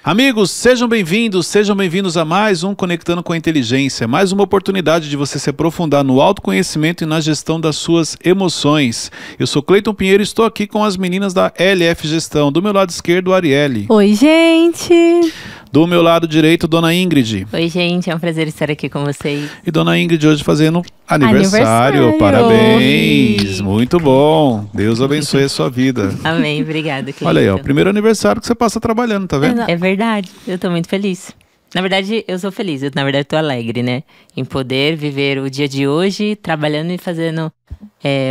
Amigos, sejam bem-vindos a mais um Conectando com a Inteligência, mais uma oportunidade de você se aprofundar no autoconhecimento e na gestão das suas emoções. Eu sou Cleiton Pinheiro e estou aqui com as meninas da LF Gestão. Do meu lado esquerdo, Arielle. Oi, gente! Do meu lado direito, Dona Ingrid. Oi, gente, é um prazer estar aqui com vocês. E Dona Ingrid hoje fazendo aniversário. Parabéns! Muito bom! Deus abençoe a sua vida. Amém, obrigada, Cleiton. Olha aí, ó, o primeiro aniversário que você passa trabalhando, tá vendo? É verdade, eu tô muito feliz. Na verdade, eu sou feliz, eu tô alegre, né? Em poder viver o dia de hoje, trabalhando e fazendo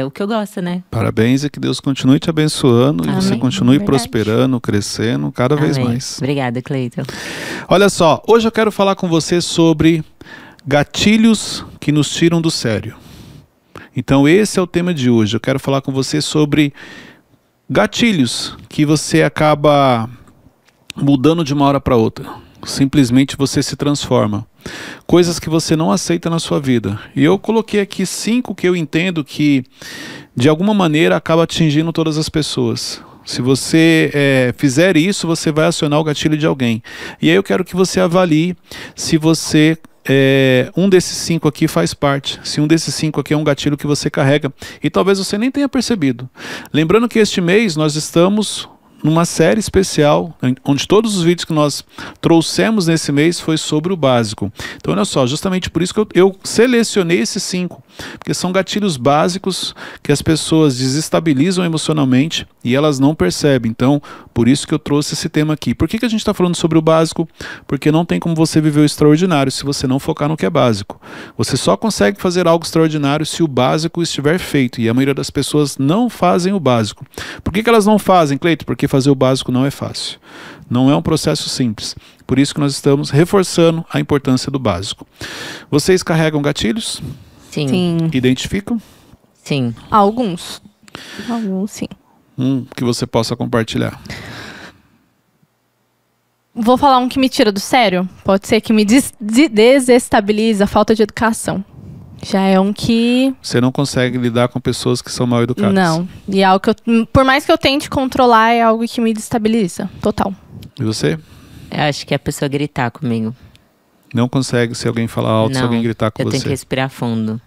o que eu gosto, né? Parabéns e que Deus continue te abençoando. Amém. E você continue prosperando, crescendo cada vez mais. Obrigada, Cleiton. Olha só, hoje eu quero falar com você sobre gatilhos que nos tiram do sério. Então esse é o tema de hoje. Eu quero falar com você sobre gatilhos que você acaba mudando de uma hora para outra. Simplesmente você se transforma. Coisas que você não aceita na sua vida. E eu coloquei aqui 5 que eu entendo que de alguma maneira acaba atingindo todas as pessoas. Se você fizer isso, você vai acionar o gatilho de alguém. E aí eu quero que você avalie se você... um desses 5 aqui faz parte. Se um desses 5 aqui é um gatilho que você carrega. E talvez você nem tenha percebido. Lembrando que este mês nós estamos numa série especial, onde todos os vídeos que nós trouxemos nesse mês foi sobre o básico. Então olha só, justamente por isso que eu selecionei esses 5, porque são gatilhos básicos que as pessoas desestabilizam emocionalmente e elas não percebem. Então, por isso que eu trouxe esse tema aqui. Por que a gente está falando sobre o básico? Porque não tem como você viver o extraordinário se você não focar no que é básico. Você só consegue fazer algo extraordinário se o básico estiver feito, e a maioria das pessoas não fazem o básico. Por que elas não fazem, Cleiton? Porque fazer o básico não é fácil. Não é um processo simples. Por isso que nós estamos reforçando a importância do básico. Vocês carregam gatilhos? Sim. Identificam? Sim. Alguns, sim. Que você possa compartilhar. Vou falar um que me tira do sério. Pode ser que me desestabiliza a falta de educação. Já é um que... Você não consegue lidar com pessoas que são mal educadas. Não. E é algo que por mais que eu tente controlar, é algo que me destabiliza. Total. E você? Eu acho que é a pessoa gritar comigo. Não consegue se alguém falar alto, se alguém gritar com eu você. tenho que respirar fundo.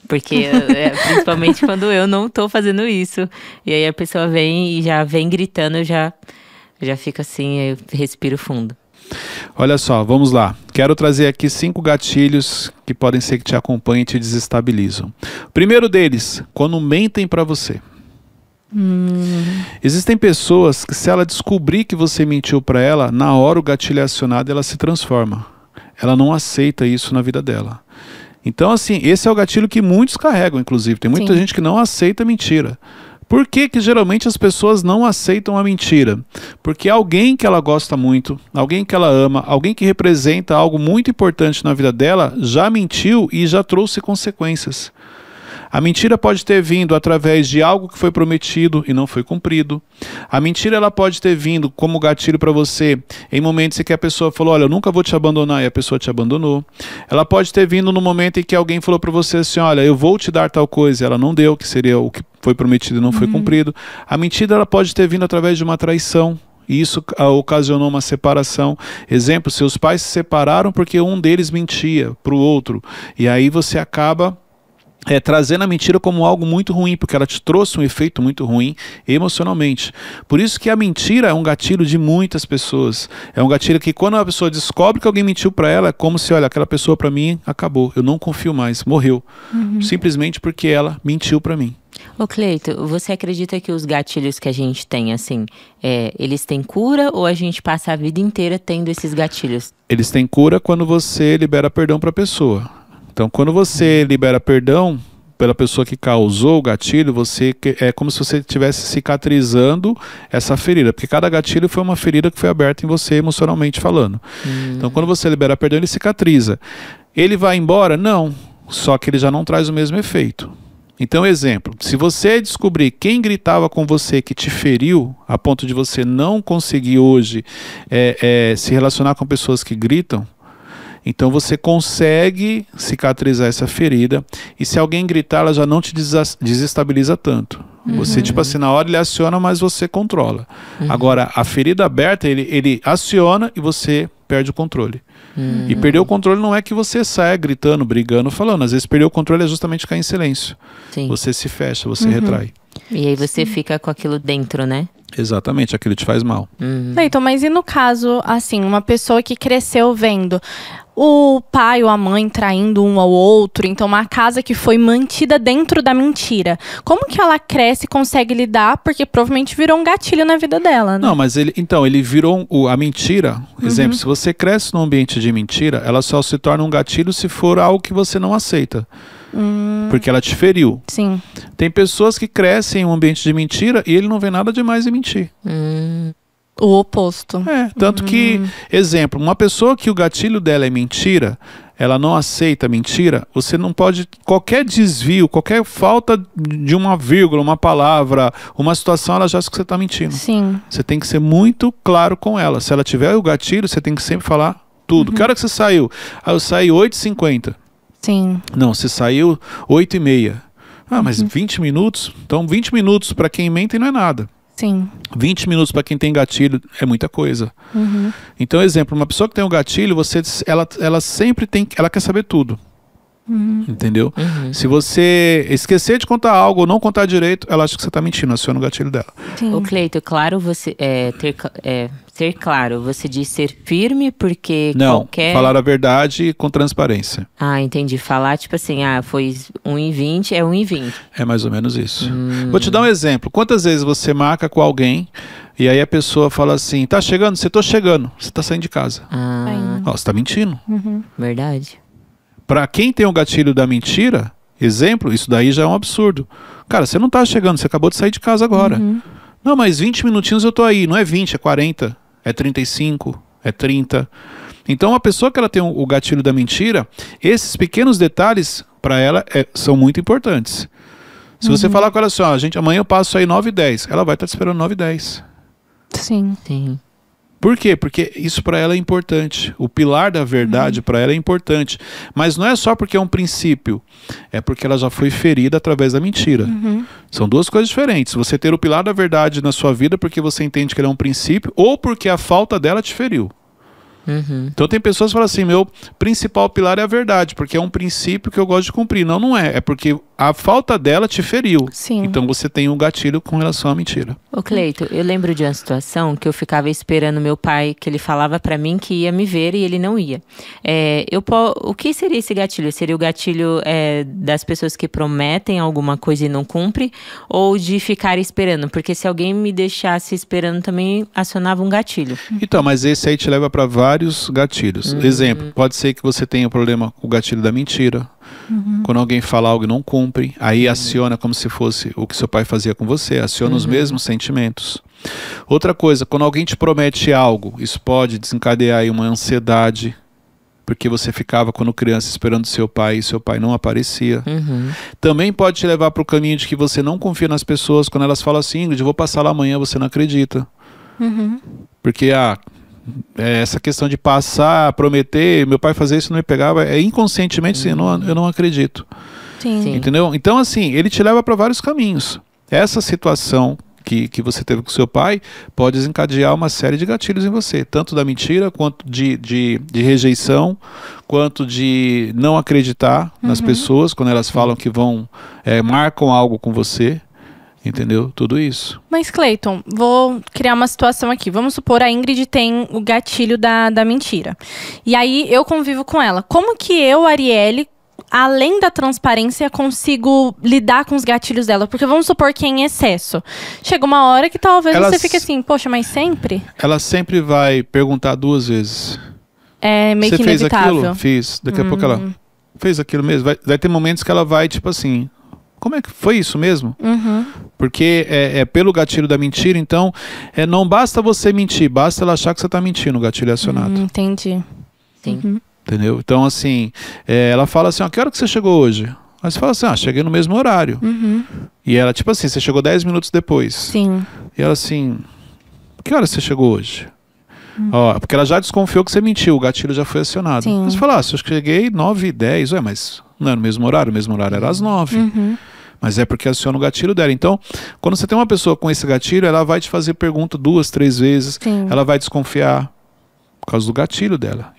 Porque, principalmente quando eu não tô fazendo isso. E aí a pessoa vem e já vem gritando, eu já fico assim, eu respiro fundo. Olha só, vamos lá. Quero trazer aqui 5 gatilhos que podem ser que te acompanhem e te desestabilizam. O primeiro deles, quando mentem para você. Existem pessoas que, se ela descobrir que você mentiu para ela, na hora o gatilho é acionado e ela se transforma. Ela não aceita isso na vida dela. Então, assim, esse é o gatilho que muitos carregam, inclusive. Tem muita gente que não aceita mentira. Por que geralmente as pessoas não aceitam a mentira? Porque alguém que ela gosta muito, alguém que ela ama, alguém que representa algo muito importante na vida dela, já mentiu e já trouxe consequências. A mentira pode ter vindo através de algo que foi prometido e não foi cumprido. A mentira ela pode ter vindo como gatilho para você em momentos em que a pessoa falou, olha, eu nunca vou te abandonar, e a pessoa te abandonou. Ela pode ter vindo no momento em que alguém falou para você assim, olha, eu vou te dar tal coisa, e ela não deu, que seria o que foi prometido e não foi cumprido. A mentira ela pode ter vindo através de uma traição. E isso ocasionou uma separação. Exemplo, seus pais se separaram porque um deles mentia para o outro. E aí você acaba trazendo a mentira como algo muito ruim, porque ela te trouxe um efeito muito ruim emocionalmente. Por isso que a mentira é um gatilho de muitas pessoas. É um gatilho que quando a pessoa descobre que alguém mentiu para ela, é como se, olha, aquela pessoa para mim acabou, eu não confio mais, morreu. Simplesmente porque ela mentiu para mim. Ô Cleiton, você acredita que os gatilhos que a gente tem, assim, eles têm cura ou a gente passa a vida inteira tendo esses gatilhos? Eles têm cura quando você libera perdão para a pessoa. Então, quando você libera perdão pela pessoa que causou o gatilho, é como se você estivesse cicatrizando essa ferida. Porque cada gatilho foi uma ferida que foi aberta em você emocionalmente falando. Então, quando você libera perdão, ele cicatriza. Ele vai embora? Não. Só que ele já não traz o mesmo efeito. Então, exemplo, se você descobrir quem gritava com você que te feriu, a ponto de você não conseguir hoje se relacionar com pessoas que gritam, então você consegue cicatrizar essa ferida, e se alguém gritar, ela já não te desestabiliza tanto. Você, tipo assim, na hora ele aciona, mas você controla. Agora, a ferida aberta, ele aciona e você perde o controle. E perder o controle não é que você saia gritando, brigando, falando. Às vezes perder o controle é justamente ficar em silêncio. Sim. Você se fecha, você retrai. E aí você fica com aquilo dentro, né? Exatamente, aquilo te faz mal. Cleiton, mas e no caso, assim, uma pessoa que cresceu vendo o pai ou a mãe traindo um ao outro, então uma casa que foi mantida dentro da mentira. Como que ela cresce e consegue lidar? Porque provavelmente virou um gatilho na vida dela, né? Não, mas ele virou a mentira. Exemplo, se você cresce num ambiente de mentira, ela só se torna um gatilho se for algo que você não aceita. Porque ela te feriu. Sim. Tem pessoas que crescem em um ambiente de mentira e ele não vê nada demais em mentir. O oposto. Tanto que, exemplo, uma pessoa que o gatilho dela é mentira, ela não aceita mentira, você não pode, qualquer desvio, qualquer falta de uma vírgula, uma palavra, uma situação, ela já acha que você está mentindo. Sim. Você tem que ser muito claro com ela. Se ela tiver o gatilho, você tem que sempre falar tudo. Que hora que você saiu? Eu saí 8h50. Sim. Não, você saiu 8h30. Mas 20 minutos? Então 20 minutos para quem mente não é nada. Sim. 20 minutos para quem tem gatilho é muita coisa. Então, exemplo, uma pessoa que tem um gatilho, ela sempre ela quer saber tudo. Entendeu? Se você esquecer de contar algo ou não contar direito, ela acha que você está mentindo, aciona o gatilho dela. Sim. Ô, Cleito, claro, você ser claro, você diz ser firme porque Não, qualquer... falar a verdade com transparência. Ah, entendi. Falar tipo assim, foi 1h20, é 1h20. É mais ou menos isso. Vou te dar um exemplo. Quantas vezes você marca com alguém e aí a pessoa fala assim, tá chegando? Você tô chegando. Você tá saindo de casa. Ó, você tá mentindo. Verdade. Para quem tem o gatilho da mentira, exemplo, isso daí já é um absurdo. Cara, você não tá chegando, você acabou de sair de casa agora. Não, mas 20 minutinhos eu tô aí. Não é 20, é 40, é 35, é 30. Então, uma pessoa que ela tem o gatilho da mentira, esses pequenos detalhes, para ela, são muito importantes. Se você falar com ela assim, amanhã eu passo aí 9h10, ela vai estar te esperando 9h10. Sim. Sim. Por quê? Porque isso para ela é importante. O pilar da verdade para ela é importante. Mas não é só porque é um princípio. É porque ela já foi ferida através da mentira. São duas coisas diferentes. Você ter o pilar da verdade na sua vida porque você entende que ele é um princípio ou porque a falta dela te feriu. Então tem pessoas que falam assim, meu principal pilar é a verdade, porque é um princípio que eu gosto de cumprir. Não, não é. É porque a falta dela te feriu. Sim. Então você tem um gatilho com relação à mentira. Ô, Cleito, eu lembro de uma situação que eu ficava esperando meu pai, que ele falava pra mim que ia me ver e ele não ia. O que seria esse gatilho? Seria o gatilho das pessoas que prometem alguma coisa e não cumpre? Ou de ficar esperando? Porque se alguém me deixasse esperando também acionava um gatilho. Então, mas esse aí te leva para vários gatilhos. Exemplo, pode ser que você tenha problema com o gatilho da mentira. Quando alguém fala algo e não cumpre, aí aciona como se fosse o que seu pai fazia com você, aciona os mesmos sentimentos. Outra coisa, quando alguém te promete algo, isso pode desencadear aí uma ansiedade, porque você ficava quando criança esperando seu pai e seu pai não aparecia. Também pode te levar para o caminho de que você não confia nas pessoas quando elas falam assim, Ingrid, eu vou passar lá amanhã, você não acredita. Porque essa questão de passar, prometer, meu pai fazer isso não me pegava, inconscientemente assim, eu não acredito. Sim. Entendeu? Então assim, ele te leva para vários caminhos. Essa situação que você teve com seu pai pode desencadear uma série de gatilhos em você, tanto da mentira, quanto de rejeição, quanto de não acreditar nas pessoas quando elas falam que marcam algo com você. Entendeu? Tudo isso. Mas, Cleiton, vou criar uma situação aqui. Vamos supor a Ingrid tem o gatilho da mentira. E aí eu convivo com ela. Como que eu, Arielle, além da transparência, consigo lidar com os gatilhos dela? Porque vamos supor que é em excesso. Chega uma hora que talvez você fique assim, poxa, mas sempre? Ela sempre vai perguntar 2 vezes. É meio que inevitável. Você fez aquilo? Fiz. Daqui a pouco ela fez aquilo mesmo. Vai ter momentos que ela vai, tipo assim... Como é que foi isso mesmo? Porque é pelo gatilho da mentira, então não basta você mentir, basta ela achar que você está mentindo, o gatilho é acionado. Entendi. Sim. Entendeu? Então, assim, ela fala assim, que hora que você chegou hoje? Aí você fala assim, cheguei no mesmo horário. E ela, tipo assim, você chegou 10 minutos depois. Sim. E ela assim, que hora você chegou hoje? Porque ela já desconfiou que você mentiu, o gatilho já foi acionado. Sim. Você fala, se eu cheguei 9h10, mas não era no mesmo horário era às 9h. Mas é porque aciona o gatilho dela. Então, quando você tem uma pessoa com esse gatilho, ela vai te fazer pergunta 2, 3 vezes. Sim. Ela vai desconfiar por causa do gatilho dela.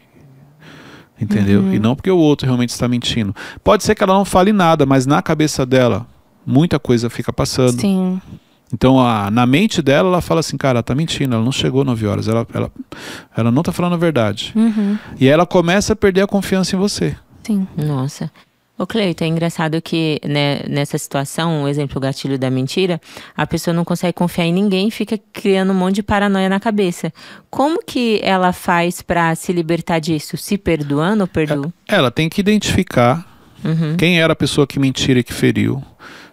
Entendeu? E não porque o outro realmente está mentindo. Pode ser que ela não fale nada, mas na cabeça dela, muita coisa fica passando. Sim. Então, na mente dela, ela fala assim, cara, ela tá mentindo, ela não chegou 9 horas, ela não tá falando a verdade. E aí ela começa a perder a confiança em você. Sim. Nossa. Ô Cleito, é engraçado que, né, nessa situação, o exemplo, o gatilho da mentira, a pessoa não consegue confiar em ninguém e fica criando um monte de paranoia na cabeça. Como que ela faz pra se libertar disso? Se perdoando ou perdoa? Ela tem que identificar quem era a pessoa que mentiu e que feriu,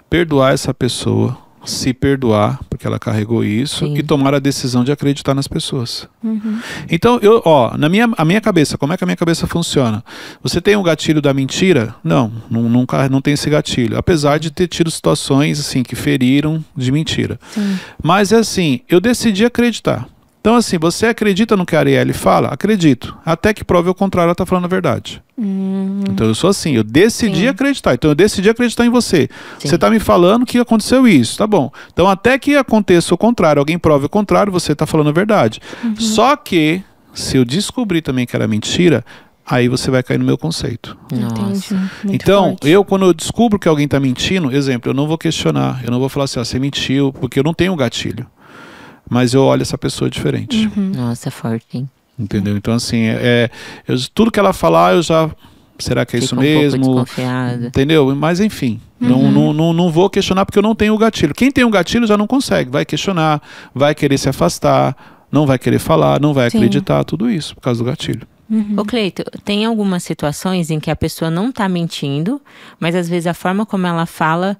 perdoar essa pessoa, se perdoar, porque ela carregou isso, Sim. e tomar a decisão de acreditar nas pessoas. Então, a minha cabeça, como é que a minha cabeça funciona? Você tem um gatilho da mentira? Não tem esse gatilho. Apesar de ter tido situações assim, que feriram de mentira. Sim. Mas é assim, eu decidi acreditar. Então assim, você acredita no que a Arielle fala? Acredito. Até que prove o contrário, ela está falando a verdade. Então eu sou assim, eu decidi acreditar. Então eu decidi acreditar em você. Sim. Você está me falando que aconteceu isso, tá bom. Então até que aconteça o contrário, alguém prove o contrário, você está falando a verdade. Só que, se eu descobrir também que era mentira, aí você vai cair no meu conceito. Nossa. Entendi. Muito Então, forte. quando eu descubro que alguém está mentindo, exemplo, eu não vou questionar, eu não vou falar assim, você mentiu, porque eu não tenho gatilho. Mas eu olho essa pessoa diferente. Nossa, forte, hein? Entendeu? Então, assim, tudo que ela falar, eu já... Será que é isso Fica um pouco mesmo? desconfiada. Entendeu? Mas, enfim, não vou questionar porque eu não tenho o gatilho. Quem tem o gatilho já não consegue. Vai questionar, vai querer se afastar, não vai querer falar, não vai Sim. acreditar, tudo isso por causa do gatilho. Ô Cleito, tem algumas situações em que a pessoa não tá mentindo, mas às vezes a forma como ela fala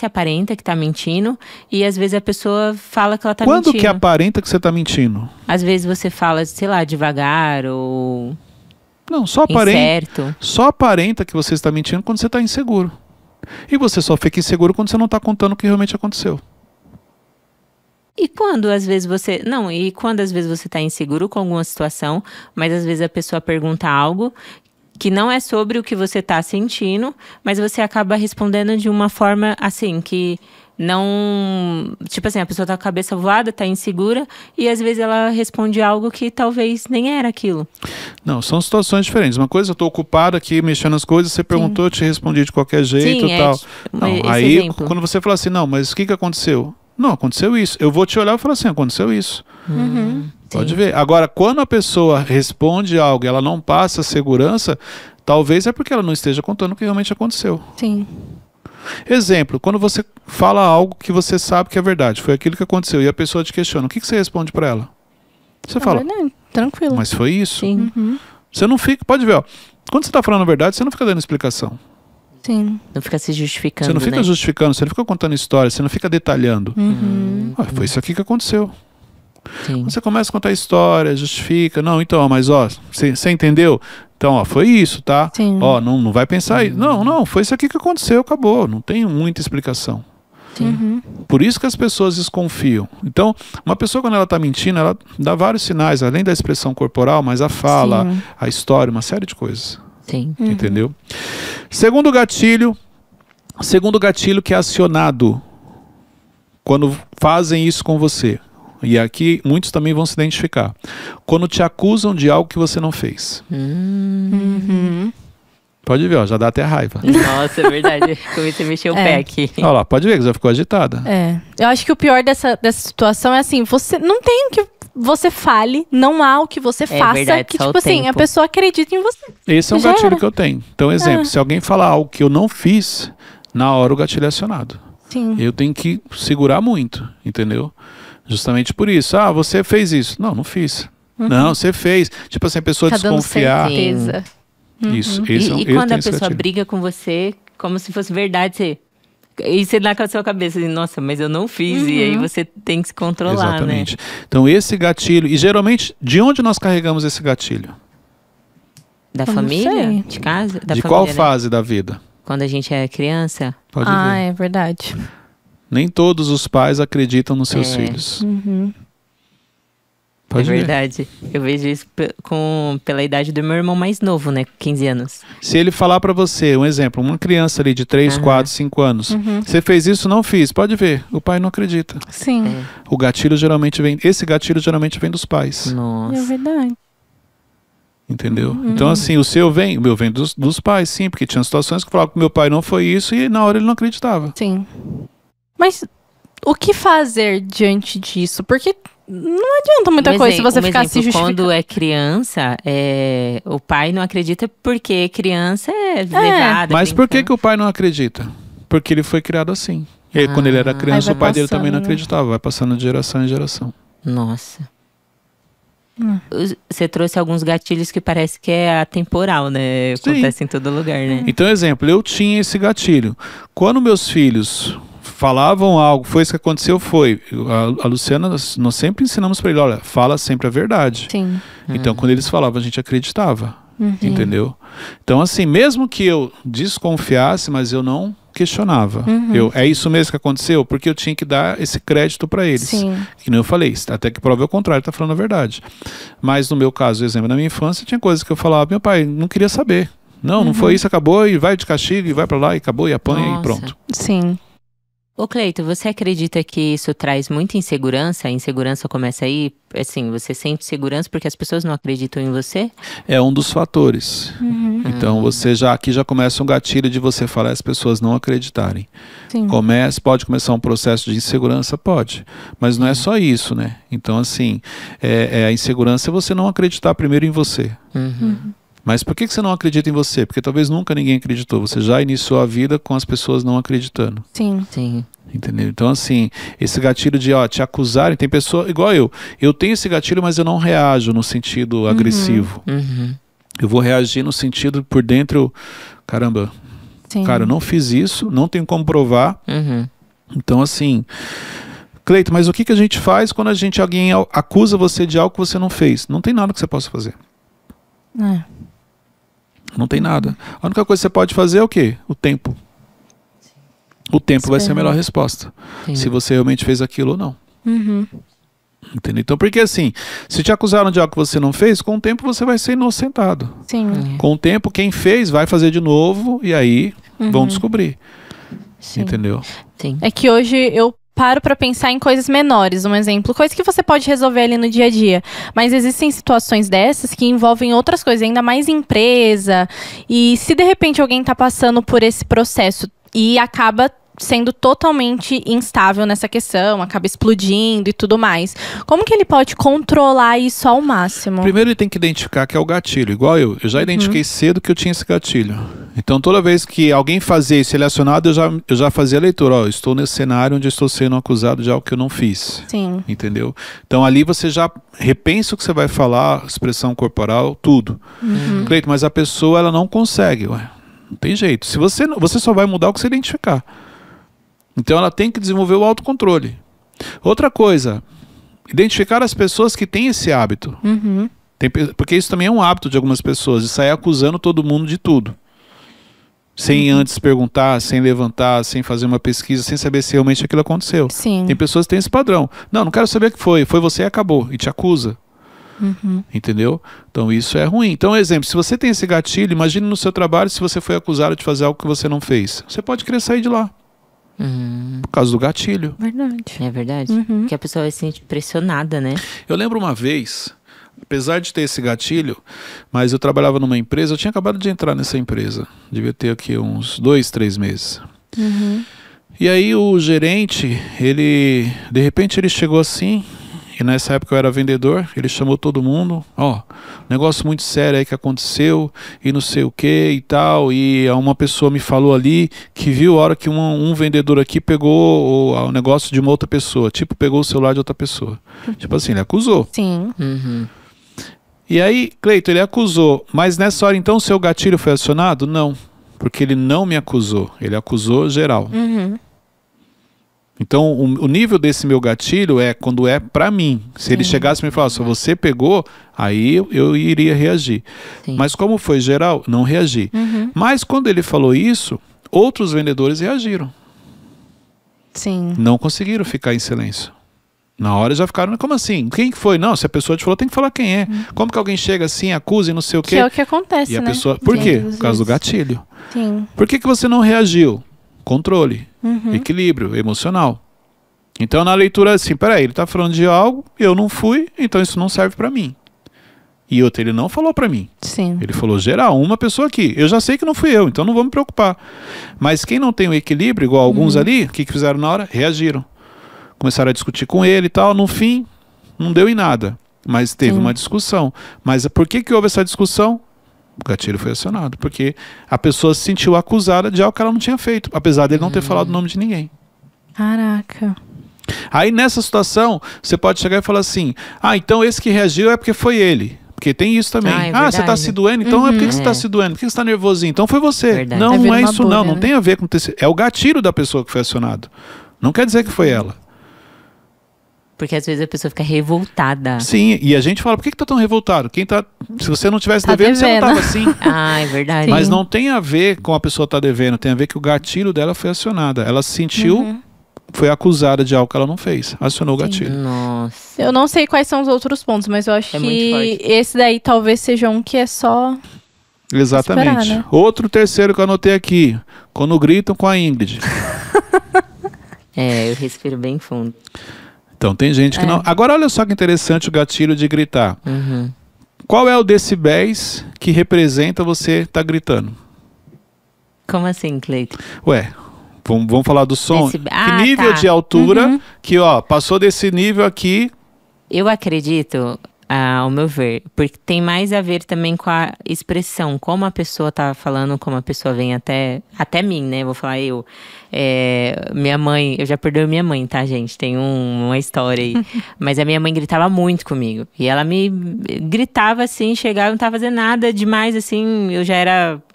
aparenta que tá mentindo, e às vezes a pessoa fala que ela tá Quando mentindo. que aparenta que você está mentindo? Às vezes você fala, sei lá, devagar ou Não, só aparenta. incerto. Só aparenta que você está mentindo quando você está inseguro. E você só fica inseguro quando você não está contando o que realmente aconteceu. E quando às vezes você... Não, e quando às vezes você tá inseguro com alguma situação, mas às vezes a pessoa pergunta algo que não é sobre o que você tá sentindo, mas você acaba respondendo de uma forma assim, que não... Tipo assim, a pessoa tá com a cabeça voada, tá insegura, e às vezes ela responde algo que talvez nem era aquilo. Não, são situações diferentes. Uma coisa, eu estou ocupado aqui mexendo nas coisas, você perguntou, eu te respondi de qualquer jeito e tal. Não, esse aí, exemplo. quando você fala assim, não, mas o que aconteceu? Não, aconteceu isso. Eu vou te olhar e falar assim, aconteceu isso. Pode Sim. ver. Agora, quando a pessoa responde algo e ela não passa segurança, talvez é porque ela não esteja contando o que realmente aconteceu. Sim. Exemplo, quando você fala algo que você sabe que é verdade, foi aquilo que aconteceu, e a pessoa te questiona, o que você responde para ela? Você fala, Verdade. Tranquilo. mas foi isso? Sim. Você não fica, pode ver, ó, quando você está falando a verdade, você não fica dando explicação. Sim. Não fica se justificando, Você não fica né? justificando, você não fica contando história, você não fica detalhando. Foi isso aqui que aconteceu. Sim. Você começa a contar história, justifica. Não, então, mas ó, você entendeu? Então, ó, foi isso, tá? Sim. Ó, não vai pensar isso. Não, foi isso aqui que aconteceu, acabou. Não tem muita explicação. Por isso que as pessoas desconfiam. Então, uma pessoa quando ela está mentindo, ela dá vários sinais, além da expressão corporal, mas a fala, Sim. a história, uma série de coisas. Sim. Entendeu? Segundo gatilho que é acionado quando fazem isso com você. E aqui muitos também vão se identificar. Quando te acusam de algo que você não fez. Pode ver, ó, já dá até raiva. Nossa, é verdade. Comecei a mexer o pé aqui. Olha lá, pode ver que já ficou agitada. Eu acho que o pior dessa situação é assim, você não tem o que você fale, não há o que você faça, verdade, que só tipo o assim, a tempo. pessoa acredita em você. Esse é um Já gatilho era. que eu tenho. Então, exemplo, se alguém falar algo que eu não fiz, na hora o gatilho é acionado. Sim. Eu tenho que segurar muito, entendeu? Justamente por isso. Ah, você fez isso. Não fiz. Não, você fez. Tipo assim, a pessoa Tá dando desconfiar. certeza. Isso. E, Esse é um, e eu quando tenho a esse pessoa gatilho. briga com você, como se fosse verdade, e você dá com a sua cabeça assim, nossa, mas eu não fiz. E aí você tem que se controlar, Exatamente. Então, esse gatilho. E geralmente, de onde nós carregamos esse gatilho? né? Da Eu não família? sei. De casa? Da De família, qual né? fase da vida? Quando a gente é criança? Pode ver. É verdade. Nem todos os pais acreditam nos seus filhos. Pode É ver. verdade. Eu vejo isso pela idade do meu irmão mais novo, né? 15 anos. Se ele falar pra você, um exemplo, uma criança ali de 3, Aham. 4, 5 anos, você fez isso, não fiz, pode ver, o pai não acredita. Sim, O gatilho geralmente vem, esse gatilho geralmente vem dos pais, é Nossa. verdade. entendeu? Então assim, o meu vem dos pais, sim, porque tinha situações que falavam que meu pai não foi isso e na hora ele não acreditava. Sim. Mas o que fazer diante disso? Porque não adianta muita coisa se você ficar se justificando. Quando é criança, o pai não acredita porque criança é levada. Mas por que brincando. que o pai não acredita? Porque ele foi criado assim. E aí, quando ele era criança, Aí o vai pai dele também não passando, né? acreditava, vai passando de geração em geração. Nossa. Você trouxe alguns gatilhos que parece que é atemporal, né? Sim. Acontece em todo lugar, né? Então, exemplo, eu tinha esse gatilho. Quando meus filhos falavam algo, foi isso que aconteceu, foi. A Luciana, nós sempre ensinamos para ele, olha, fala sempre a verdade. Sim. Então, quando eles falavam, a gente acreditava, entendeu? Então, assim, mesmo que eu desconfiasse, mas eu não questionava. É isso mesmo que aconteceu? Porque eu tinha que dar esse crédito para eles. Sim. Que nem eu falei, até que prove o contrário, tá falando a verdade. Mas no meu caso, exemplo, na minha infância, tinha coisas que eu falava, meu pai não queria saber. Não foi isso, acabou, e vai de castigo, e vai para lá, e acabou, e apanha, Nossa. e pronto. Sim. Ô Cleito, você acredita que isso traz muita insegurança? A insegurança começa aí, assim, você sente segurança porque as pessoas não acreditam em você? É um dos fatores. Então você aqui já começa um gatilho de você falar e as pessoas não acreditarem. Sim. Pode começar um processo de insegurança? Pode. Mas não é só isso, né? Então, assim, a insegurança é você não acreditar primeiro em você. Mas por que você não acredita em você? Porque talvez nunca ninguém acreditou. Você já iniciou a vida com as pessoas não acreditando. Sim. Sim. Entendeu? Então, assim, esse gatilho de te acusarem, tem pessoa igual eu. Eu tenho esse gatilho, mas eu não reajo no sentido agressivo. Eu vou reagir no sentido por dentro, caramba, Sim. cara, eu não fiz isso, não tenho como provar. Então, assim, Cleito, mas o que a gente faz quando alguém acusa você de algo que você não fez? Não tem nada que você possa fazer. Não tem nada. A única coisa que você pode fazer é o quê? O tempo. O tempo vai ser a melhor resposta. Sim. Se você realmente fez aquilo ou não. Entendeu? Então, porque assim, se te acusaram de algo que você não fez, com o tempo você vai ser inocentado. Sim. Com o tempo, quem fez vai fazer de novo e aí vão descobrir. Sim. Entendeu? Sim. É que hoje eu paro pra pensar em coisas menores, um exemplo, coisa que você pode resolver ali no dia a dia, mas existem situações dessas que envolvem outras coisas, ainda mais empresa, e se de repente alguém tá passando por esse processo e acaba sendo totalmente instável nessa questão, acaba explodindo e tudo mais, como que ele pode controlar isso ao máximo? Primeiro ele tem que identificar que é o gatilho, igual eu. Eu já identifiquei cedo que eu tinha esse gatilho. Então toda vez que alguém fazia esse relacionado, eu já fazia a leitura. Ó, eu estou nesse cenário onde eu estou sendo acusado de algo que eu não fiz. Sim. Entendeu? Então ali você já repensa o que você vai falar, expressão corporal, tudo. Cleito, mas a pessoa ela não consegue. Ué, não tem jeito. Se você só vai mudar o que você identificar. Então ela tem que desenvolver o autocontrole. Outra coisa, identificar as pessoas que têm esse hábito. Porque isso também é um hábito de algumas pessoas, de sair acusando todo mundo de tudo. Sem antes perguntar, sem levantar, sem fazer uma pesquisa, sem saber se realmente aquilo aconteceu. Sim. Tem pessoas que têm esse padrão. Não quero saber o que foi. Foi você e acabou. E te acusa. Entendeu? Então isso é ruim. Então, exemplo, se você tem esse gatilho, imagine no seu trabalho se você foi acusado de fazer algo que você não fez. Você pode querer sair de lá. Por causa do gatilho. Verdade. É verdade. Porque a pessoa vai se sentir pressionada, né? Eu lembro uma vez, apesar de ter esse gatilho, mas eu trabalhava numa empresa, eu tinha acabado de entrar nessa empresa. Devia ter aqui uns 2, 3 meses. E aí o gerente, de repente ele chegou assim, e nessa época eu era vendedor, ele chamou todo mundo, negócio muito sério aí que aconteceu, e não sei o que e tal, e uma pessoa me falou ali que viu a hora que um vendedor aqui pegou o negócio de uma outra pessoa, tipo, pegou o celular de outra pessoa. Tipo assim, ele acusou. Sim. E aí, Cleito, ele acusou, mas nessa hora então o seu gatilho foi acionado? Não, porque ele não me acusou, ele acusou geral. Então, o nível desse meu gatilho é quando é pra mim. Se ele chegasse e me falasse, se você pegou, aí eu iria reagir. Sim. Mas como foi geral, não reagi. Mas quando ele falou isso, outros vendedores reagiram. Sim. Não conseguiram ficar em silêncio. Na hora já ficaram, como assim? Quem que foi? Não, se a pessoa te falou, tem que falar quem é. Como que alguém chega assim, acusa e não sei o quê? Que é o que acontece, E a né? pessoa, por quê? Às Por causa do vezes. gatilho. Sim. Por que você não reagiu? Controle, equilíbrio emocional. Então na leitura assim, peraí, ele tá falando de algo, eu não fui, então isso não serve pra mim. E outra, ele não falou pra mim. Sim. Ele falou geral, uma pessoa aqui. Eu já sei que não fui eu, então não vou me preocupar. Mas quem não tem o equilíbrio, igual alguns ali, o que fizeram na hora? Reagiram. Começaram a discutir com ele e tal. No fim, não deu em nada. Mas teve uma discussão. Mas por que houve essa discussão? O gatilho foi acionado. Porque a pessoa se sentiu acusada de algo que ela não tinha feito. Apesar dele não ter falado o nome de ninguém. Caraca. Aí nessa situação, você pode chegar e falar assim, então esse que reagiu é porque foi ele. Porque tem isso também. É Você tá verdade. se doendo? Então por que você tá se doendo? Por que você tá nervosinho? Então foi você. Verdade. Não, Tá não vendo é uma isso bolha, não. Não né? tem a ver com... É o gatilho da pessoa que foi acionado. Não quer dizer que foi ela. Porque às vezes a pessoa fica revoltada. Sim, e a gente fala, por que tá tão revoltado? Se você não tivesse Tá devendo, você não devendo. tava assim. É verdade. Mas não tem a ver com a pessoa tá devendo, tem a ver que o gatilho dela foi acionada. Ela se sentiu, foi acusada de algo que ela não fez. Acionou o gatilho. Nossa. Eu não sei quais são os outros pontos, mas eu acho É muito que forte. esse daí talvez seja um que é só... Exatamente. Esperar, né? Outro terceiro que eu anotei aqui, quando gritam com a Ingrid. Eu respiro bem fundo. Então tem gente que não... Agora olha só que interessante o gatilho de gritar. Qual é o decibéis que representa você tá gritando? Como assim, Cleiton? Ué, vamos falar do som. Que nível tá. de altura que, passou desse nível aqui... Eu acredito, ao meu ver, porque tem mais a ver também com a expressão, como a pessoa tá falando, como a pessoa vem até mim, né? Vou falar eu. Minha mãe, eu já perdoei minha mãe, tá, gente? Tem uma história aí. Mas a minha mãe gritava muito comigo. E ela me gritava assim, chegava, não tava fazendo nada demais, assim, eu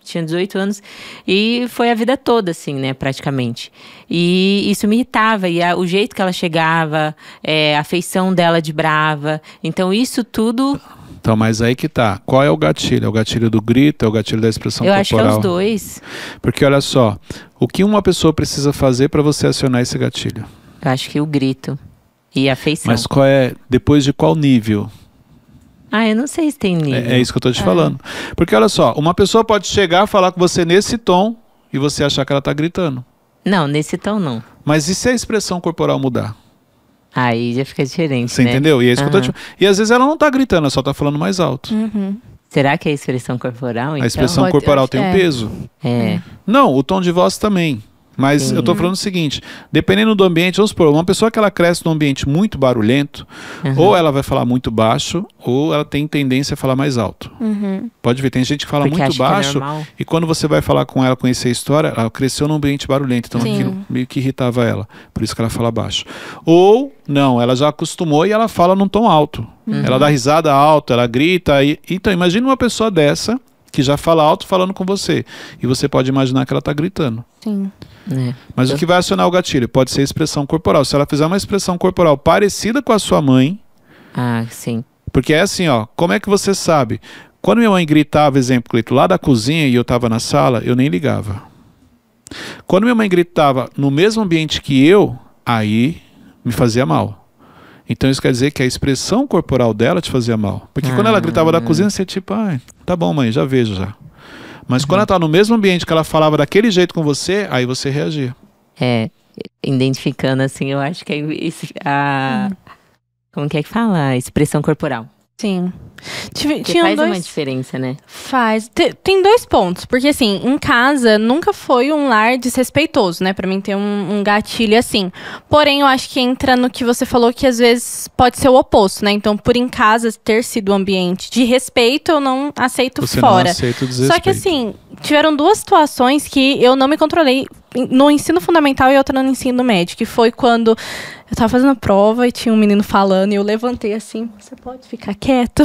tinha 18 anos, e foi a vida toda, assim, né, praticamente. E isso me irritava, e o jeito que ela chegava, a feição dela de brava, então isso tudo... Então, mas aí que tá. Qual é o gatilho? É o gatilho do grito? É o gatilho da expressão Eu corporal? acho que é os dois. Porque olha só, o que uma pessoa precisa fazer para você acionar esse gatilho? Eu acho que o grito e a feição. Mas depois de qual nível? Eu não sei se tem nível. É isso que eu tô te falando. Porque olha só, uma pessoa pode chegar e falar com você nesse tom e você achar que ela tá gritando. Não, nesse tom não. Mas e se a expressão corporal mudar? Aí já fica diferente, Você né? entendeu? E é isso que eu tô te... E às vezes ela não tá gritando, ela só tá falando mais alto. Será que é a expressão corporal, então? A expressão Pode- corporal tem um é. peso. Não, o tom de voz também. Mas eu tô falando o seguinte, dependendo do ambiente, vamos supor, uma pessoa que ela cresce num ambiente muito barulhento, ou ela vai falar muito baixo, ou ela tem tendência a falar mais alto. Pode ver, tem gente que fala Porque muito acha que é baixo, normal. e quando você vai falar com ela, conhecer a história, ela cresceu num ambiente barulhento, então Sim. aquilo meio que irritava ela, por isso que ela fala baixo. Ou, não, ela já acostumou e ela fala num tom alto. Ela dá risada alta, ela grita, então imagina uma pessoa dessa, que já fala alto falando com você, e você pode imaginar que ela tá gritando. Sim. Mas o que vai acionar o gatilho? Pode ser a expressão corporal. Se ela fizer uma expressão corporal parecida com a sua mãe, Sim. porque é assim, como é que você sabe? Quando minha mãe gritava, exemplo, Cleito, lá da cozinha e eu estava na sala, eu nem ligava. Quando minha mãe gritava no mesmo ambiente que eu, aí me fazia mal. Então isso quer dizer que a expressão corporal dela te fazia mal. Porque quando ela gritava da cozinha, você tipo, tá bom, mãe, já vejo já. Mas quando ela tá no mesmo ambiente que ela falava daquele jeito com você, aí você reagia. Identificando assim, eu acho que é como que fala? A expressão corporal. Sim. Que Tinha faz uma dois... diferença, né? Faz. Tem dois pontos. Porque, assim, em casa nunca foi um lar desrespeitoso, né? Pra mim ter um gatilho assim. Porém, eu acho que entra no que você falou, que às vezes pode ser o oposto, né? Então, por em casa ter sido um ambiente de respeito, eu não aceito Você fora. não aceita o desrespeito. Só que, assim, tiveram duas situações que eu não me controlei no ensino fundamental e outra no ensino médio. Que foi quando eu tava fazendo a prova e tinha um menino falando e eu levantei assim, você pode ficar quieto?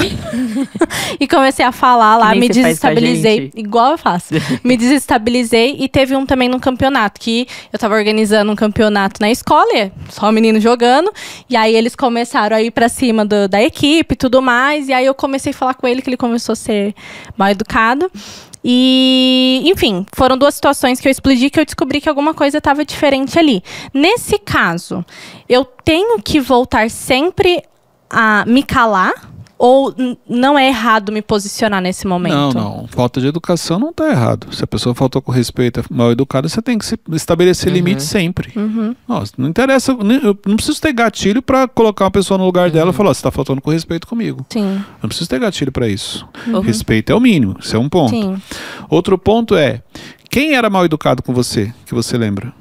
E comecei a falar lá, Que nem me você faz com a desestabilizei. gente. Igual eu faço. Me desestabilizei e teve um também no campeonato, que eu tava organizando um campeonato na escola, e só o menino jogando, e aí eles começaram a ir pra cima da equipe e tudo mais, e aí eu comecei a falar com ele, que ele começou a ser mal educado. E, enfim, foram 2 situações que eu explodi que eu descobri que alguma coisa estava diferente ali. Nesse caso, eu tenho que voltar sempre a me calar? Ou não é errado me posicionar nesse momento? Não. Falta de educação não está errado. Se a pessoa faltou com respeito, é mal educada, você tem que estabelecer limite sempre. Nossa, não interessa, eu não preciso ter gatilho para colocar uma pessoa no lugar dela e falar, você está faltando com respeito comigo. Sim. Eu não preciso ter gatilho para isso. Respeito é o mínimo, isso é um ponto. Sim. Outro ponto é, quem era mal educado com você, que você lembra?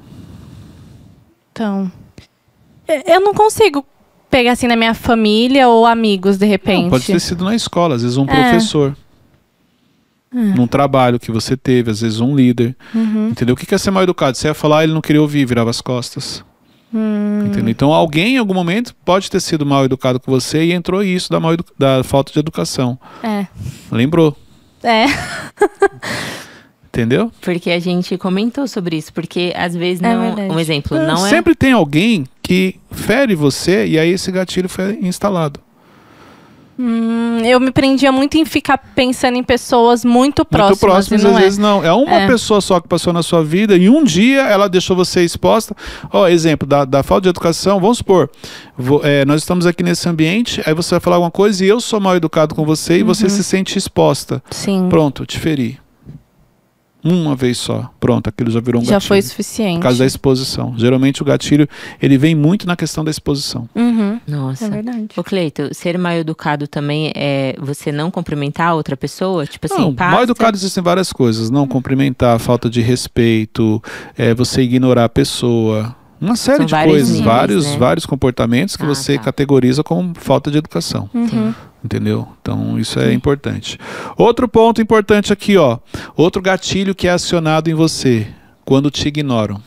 Então, eu não consigo pegar assim na minha família ou amigos, de repente. Não, pode ter sido na escola, às vezes um professor. Num trabalho que você teve, às vezes um líder. Entendeu? O que é ser mal educado? Você ia falar, ele não queria ouvir, virava as costas. Entendeu? Então alguém em algum momento pode ter sido mal educado com você e entrou isso da falta de educação. Lembrou. Entendeu? Porque a gente comentou sobre isso, porque às vezes não... Um exemplo, não é... Sempre tem alguém que fere você e aí esse gatilho foi instalado. Eu me prendia muito em ficar pensando em pessoas muito próximas. Muito próximas, às vezes não. É uma pessoa só que passou na sua vida e um dia ela deixou você exposta. Exemplo da falta de educação, vamos supor, nós estamos aqui nesse ambiente, aí você vai falar alguma coisa e eu sou mal educado com você e você se sente exposta. Sim. Pronto, te feri. Uma vez só. Pronto, aquilo já virou um gatilho. Já foi suficiente. Por causa da exposição. Geralmente o gatilho, ele vem muito na questão da exposição. Nossa. É verdade. Ô, Cleito, ser mal educado também é você não cumprimentar a outra pessoa? Tipo assim, não, mal educado existem várias coisas. Não cumprimentar, falta de respeito, você ignorar a pessoa. Uma série de coisas, níveis, vários comportamentos que você categoriza como falta de educação. Entendeu? Então isso é importante. Outro ponto importante aqui, ó. Outro gatilho que é acionado em você quando te ignoram.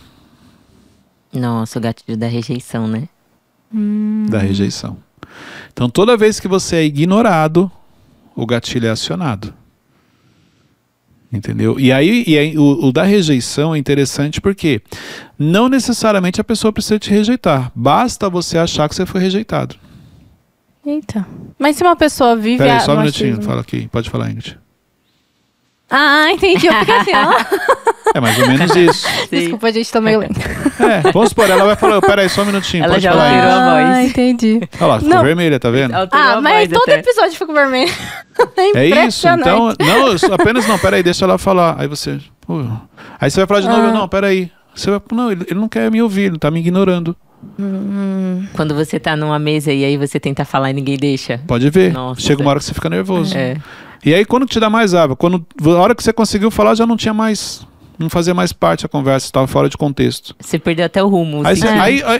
Nossa, o gatilho da rejeição, né? Da rejeição. Então toda vez que você é ignorado, o gatilho é acionado. Entendeu? E aí o da rejeição é interessante porque não necessariamente a pessoa precisa te rejeitar. Basta você achar que você foi rejeitado. Eita. Mas se uma pessoa vive... Peraí, só um minutinho. Fala aqui. Pode falar, Ingrid. Entendi. Eu fiquei assim, É mais ou menos isso. Desculpa, a gente tá meio lento. Vamos supor, ela vai falar, peraí, só um minutinho. Ela pode já falar, alterou Ingrid. a voz. Entendi. Olha lá, ficou vermelha, tá vendo? Mas todo episódio fica vermelho. É isso, então... Peraí, deixa ela falar. Aí você... Aí você vai falar de novo, não, peraí. Você vai, não, ele não quer me ouvir, ele tá me ignorando. Quando você tá numa mesa e aí você tenta falar e ninguém deixa. Pode ver. Nossa. Chega uma hora que você fica nervoso. É. E aí quando te dá mais raiva, a hora que você conseguiu falar já não tinha mais, não fazia mais parte a conversa, estava fora de contexto. Você perdeu até o rumo.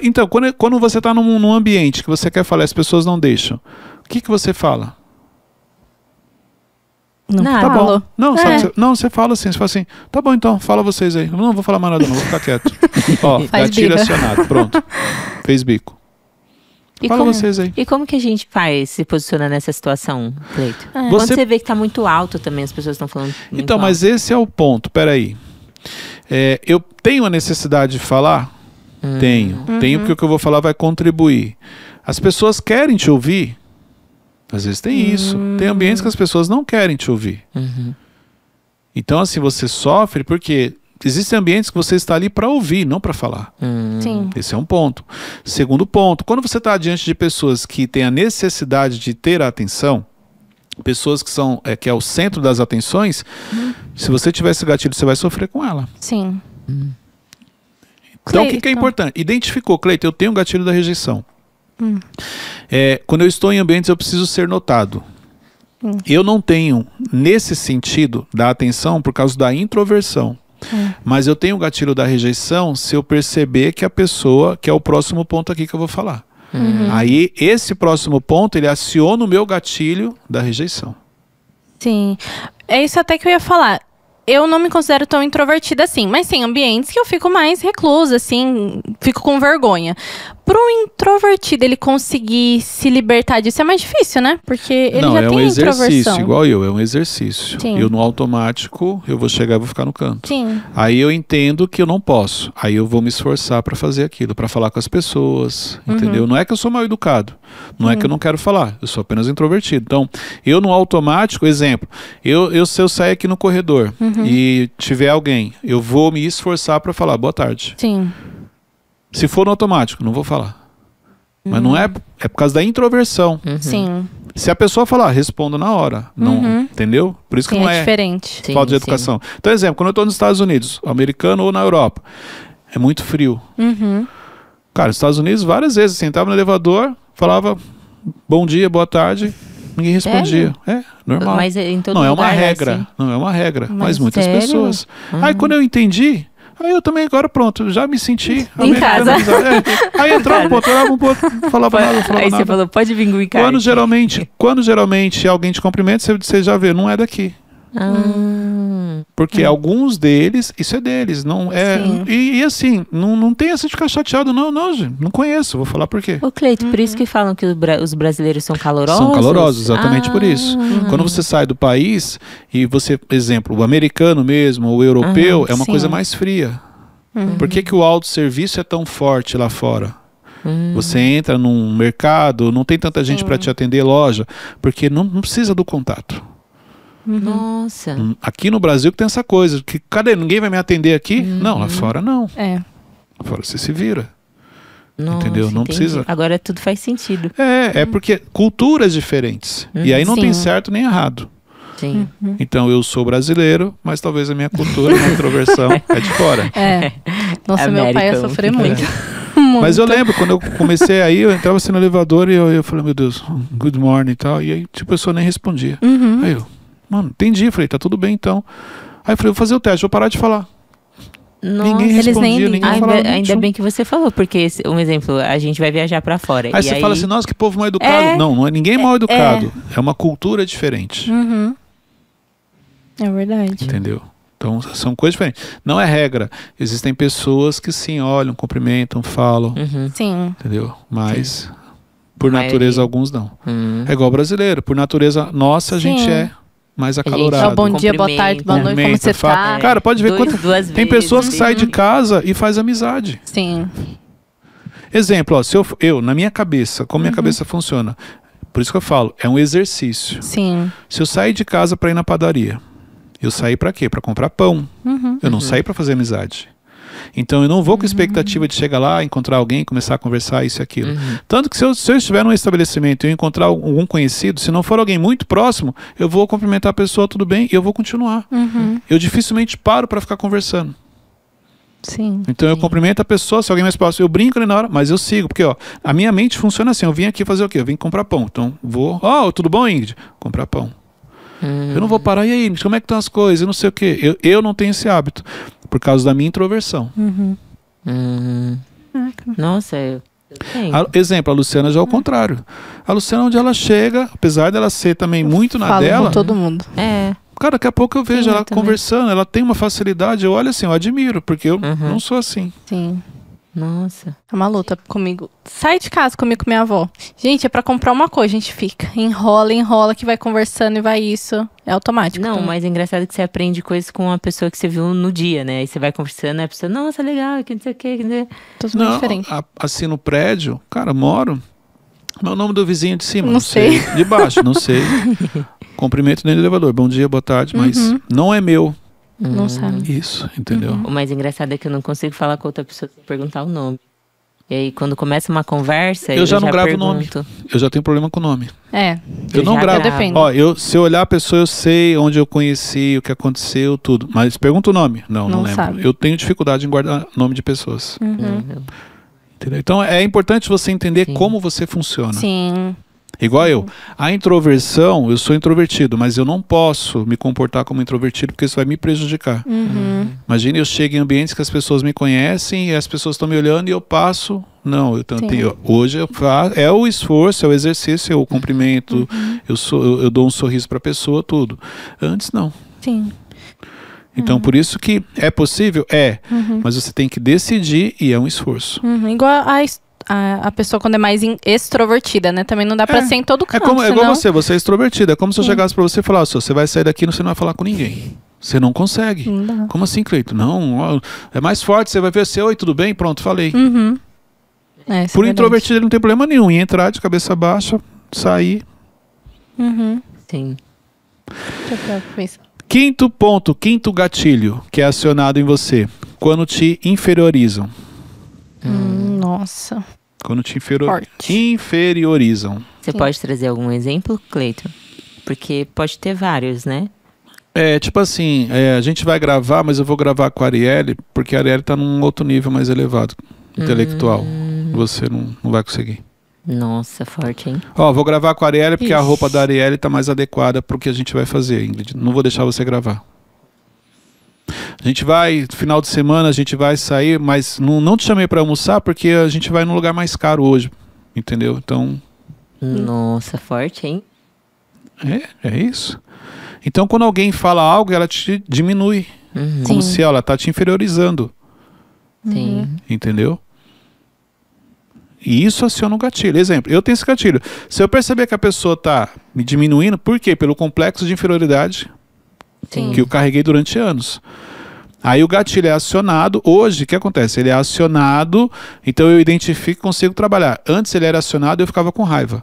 Então, quando você está num ambiente que você quer falar, as pessoas não deixam, o que você fala? Não, tá bom. Não, você fala assim, tá bom então, fala vocês aí. Eu não vou falar mais nada não, vou ficar quieto. Ó, gatilho acionado, pronto. Fez bico. Fala vocês aí. E como que a gente se posiciona nessa situação, Cleito? Quando você vê que tá muito alto também, as pessoas estão falando muito então, alto. Mas esse é o ponto, peraí. Eu tenho a necessidade de falar? Tenho porque o que eu vou falar vai contribuir. As pessoas querem te ouvir? Às vezes tem isso. Tem ambientes que as pessoas não querem te ouvir. Então, assim, você sofre porque existem ambientes que você está ali para ouvir, não para falar. Sim. Esse é um ponto. Segundo ponto, quando você está diante de pessoas que têm a necessidade de ter a atenção, pessoas que é o centro das atenções, se você tiver esse gatilho, você vai sofrer com ela. Sim. Então, o que é importante? Identificou, Cleito, eu tenho um gatilho da rejeição. Quando eu estou em ambientes, eu preciso ser notado. Eu não tenho, nesse sentido, da atenção por causa da introversão. Mas eu tenho o gatilho da rejeição se eu perceber que a pessoa, que é o próximo ponto aqui que eu vou falar. Aí, esse próximo ponto, ele aciona o meu gatilho da rejeição. Sim. É isso até que eu ia falar. Eu não me considero tão introvertida assim, mas tem ambientes que eu fico mais reclusa, assim, fico com vergonha. Para um introvertido, ele conseguir se libertar disso é mais difícil, né? Porque ele Não, já é tem um a exercício, introversão. igual eu, é um exercício. Sim. Eu no automático, eu vou chegar e vou ficar no canto. Sim. Aí eu entendo que eu não posso. Aí eu vou me esforçar para fazer aquilo, para falar com as pessoas, entendeu? Não é que eu sou mal educado, não é que eu não quero falar, eu sou apenas introvertido. Então, eu no automático, exemplo, se eu sair aqui no corredor e tiver alguém, eu vou me esforçar para falar boa tarde. Sim. Se for no automático, não vou falar. Mas não é por causa da introversão. Sim. Se a pessoa falar, respondo na hora. Não, entendeu? Por isso que Sim, não é é diferente. Sim, falta de sim. educação. Então, exemplo, quando eu estou nos Estados Unidos, americano ou na Europa, é muito frio. Cara, nos Estados Unidos, várias vezes, sentava no elevador, falava bom dia, boa tarde, ninguém respondia. É, normal. Mas em todo Não é uma lugar regra, assim. não é uma regra, mas Mas muitas sério? pessoas. Aí quando eu entendi, aí eu também agora pronto, já me senti Em casa. Aí entrava um pouco, olhava um pouco, falava nada, falava Aí nada. você falou, pode vir com Quando geralmente alguém te cumprimenta, você já vê, não é daqui. Porque alguns deles, isso é deles, não é. Sim. E assim, não tem essa de ficar chateado, não, gente. Não conheço, vou falar por quê. Ô, Cleito, por isso que falam que os brasileiros são calorosos? São calorosos, exatamente por isso. Quando você sai do país e você, exemplo, o americano mesmo, o europeu, é uma sim. coisa mais fria. Por que que o autosserviço é tão forte lá fora? Você entra num mercado, não tem tanta gente para te atender, loja, porque não precisa do contato. Nossa. Aqui no Brasil que tem essa coisa, que cadê? Ninguém vai me atender aqui? Não, lá fora não. É. Lá fora você se vira. Nossa, Entendeu? Não entendi. precisa. Agora tudo faz sentido. É porque culturas diferentes. E aí não tem Sim. certo nem errado. Sim. Então eu sou brasileiro, mas talvez a minha cultura, a minha introversão é de fora. É. Nossa, meu pai ia American. sofrer muito. Mas eu lembro, quando eu comecei aí, eu entrava assim no elevador e eu falei, meu Deus, good morning e tal. E aí, tipo, a pessoa nem respondia. Aí eu, mano, entendi. Falei, tá tudo bem então. Aí eu falei, vou fazer o teste, vou parar de falar. Nossa. Ninguém eles nem respondia, ligam. ninguém falava. Ainda bem que você falou, porque, um exemplo, a gente vai viajar pra fora. Aí e você fala assim, nossa, que povo mal educado. Não é ninguém mal educado. É uma cultura diferente. É verdade. Entendeu? Então são coisas diferentes. Não é regra. Existem pessoas que sim, olham, cumprimentam, falam. Sim. Entendeu? Mas, por Maioria. natureza, alguns não. É igual brasileiro. Por natureza, nossa, a gente Sim. é mais gente acalorado. É o bom dia, boa tarde, boa noite, como Cumprimenta, você fala. tá? Cara, pode ver Duas tem vezes, pessoas que sim. saem de casa e faz amizade. Sim. Exemplo, ó, se eu, na minha cabeça, como minha cabeça funciona, por isso que eu falo, é um exercício. Sim. Se eu sair de casa para ir na padaria, eu saí para quê? Para comprar pão. Eu não saí para fazer amizade. Então eu não vou com expectativa de chegar lá, encontrar alguém, começar a conversar isso e aquilo. Tanto que se eu estiver num estabelecimento e eu encontrar algum conhecido, se não for alguém muito próximo, eu vou cumprimentar a pessoa, tudo bem, e eu vou continuar. Eu dificilmente paro para ficar conversando. Sim. Então eu cumprimento a pessoa, se alguém mais próximo, eu brinco ali na hora, mas eu sigo, porque ó, a minha mente funciona assim, eu vim aqui fazer o quê? Eu vim comprar pão. Então vou, tudo bom, Ingrid? Comprar pão. Eu não vou parar, e aí, Ingrid, como é que estão as coisas? Eu não sei o quê. Eu não tenho esse hábito, por causa da minha introversão. Nossa, eu tenho. Exemplo, a Luciana já é o contrário. A Luciana, onde ela chega, apesar dela ser também muito na Falo dela, com todo mundo. cara, daqui a pouco eu vejo Sim, eu ela também. conversando, ela tem uma facilidade, eu olho assim, eu admiro, porque eu não sou assim. Sim. Nossa. É uma luta comigo. Sai de casa comigo com minha avó. Gente, é pra comprar uma coisa, a gente fica. Enrola, que vai conversando e vai isso. É automático. Não, também. mas é engraçado que você aprende coisas com uma pessoa que você viu no dia, né? Aí você vai conversando, aí a pessoa, nossa, legal, que não sei o que, Totalmente diferente. Assim no prédio, cara, moro. Qual é o nome do vizinho de cima? Não sei. De baixo, não sei. Cumprimento dentro do elevador. Bom dia, boa tarde, mas não é meu. Não sabe. Isso, entendeu? O mais engraçado é que eu não consigo falar com outra pessoa sem perguntar o nome. E aí, quando começa uma conversa, Eu já não gravo o nome. pergunto. Eu já tenho problema com o nome. É. Eu não já gravo. Depende. Ó, se eu olhar a pessoa, eu sei onde eu conheci, o que aconteceu, tudo. Mas pergunta o nome. Não lembro. sabe. Eu tenho dificuldade em guardar nome de pessoas. Entendeu? Então é importante você entender como você funciona. Sim. Igual eu. A introversão, eu sou introvertido, mas eu não posso me comportar como introvertido porque isso vai me prejudicar. Imagina eu chego em ambientes que as pessoas me conhecem e as pessoas estão me olhando e eu passo. Não, hoje eu faço, é o esforço, é o exercício, é o cumprimento, eu dou um sorriso para a pessoa, tudo. Antes não. Sim. Então, por isso que é possível? É. Mas você tem que decidir e é um esforço. Igual a pessoa quando é mais extrovertida, né? Também não dá pra ser em todo canto. É igual você é extrovertida. É como se eu chegasse pra você e falasse, você vai sair daqui e você não vai falar com ninguém. Você não consegue. Não dá. Como assim, Cleito? Não, ó, é mais forte, você vai ver assim, oi, tudo bem? Pronto, falei. Isso é Por verdade. introvertido ele não tem problema nenhum em entrar de cabeça baixa, sair. Sim. Deixa eu ver isso. Quinto ponto, quinto gatilho que é acionado em você, quando te inferiorizam. Nossa. Quando te Forte. inferiorizam. Você pode trazer algum exemplo, Cleiton? Porque pode ter vários, né? É, tipo assim, a gente vai gravar, mas eu vou gravar com a Arielle, porque a Arielle tá num outro nível mais elevado, intelectual. Você não vai conseguir. Nossa, forte, hein? Ó, vou gravar com a Arielle porque a Ixi. roupa da Arielle tá mais adequada pro que a gente vai fazer, Ingrid. Não vou deixar você gravar. A gente vai, final de semana, a gente vai sair, mas não te chamei pra almoçar porque a gente vai num lugar mais caro hoje, entendeu? Então, Nossa, forte, hein? é isso. Então, quando alguém fala algo, ela te diminui, como Sim. se ela tá te inferiorizando, Sim. entendeu? E isso aciona um gatilho. Exemplo, eu tenho esse gatilho. Se eu perceber que a pessoa tá me diminuindo, por quê? Pelo complexo de inferioridade Sim. que eu carreguei durante anos. Aí o gatilho é acionado. Hoje, o que acontece? Ele é acionado, então eu identifico e consigo trabalhar. Antes ele era acionado e eu ficava com raiva.